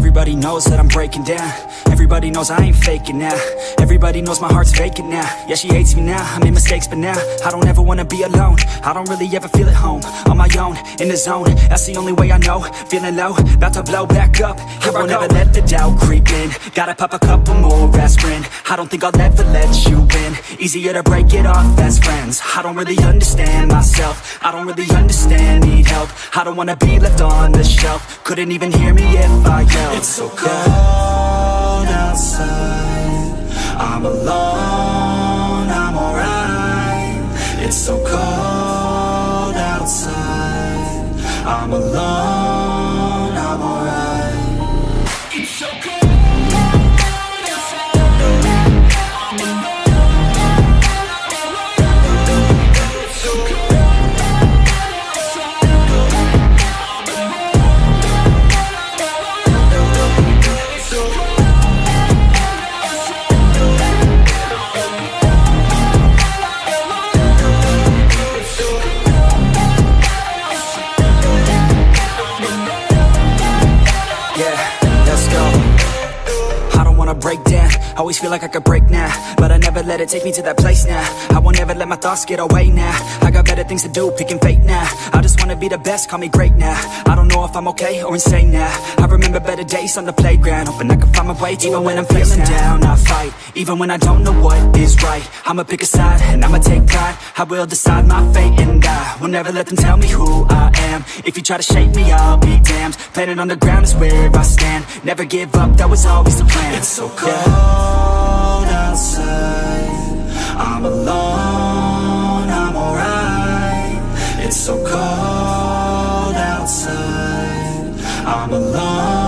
Everybody knows that I'm breaking down. Everybody knows I ain't faking now. Everybody knows my heart's vacant now. Yeah, she hates me now, I made mistakes, but now I don't ever wanna be alone. I don't really ever feel at home. On my own, in the zone, that's the only way I know. Feeling low, about to blow back up. I won't ever let the doubt creep in. Gotta pop a couple more aspirin. I don't think I'll ever let you in. Easier to break it off as friends. I don't really understand myself. I don't really understand, need help. I don't wanna be left on the shelf. Couldn't even hear me if I yelled. It's so cold outside, I'm alone, I'm alright. It's so cold outside, I'm alone, I'm alright. It's so cold. Break down, always feel like I could break now, but I never let it take me to that place now. I won't ever let my thoughts get away now. I got better things to do, picking fate now. I just wanna be the best, call me great now. I don't know if I'm okay or insane now. I remember better days on the playground, hoping I can find my way to even when I'm feeling down, I fight, even when I don't know what is right. I'ma pick a side, and I'ma take pride. I will decide my fate, and I will never let them tell me who I am. If you try to shake me, I'll be damned. Planet on the ground is where I stand. Never give up, that was always the plan. It's so cold outside, I'm alone, I'm alright. It's so cold outside, I'm alone.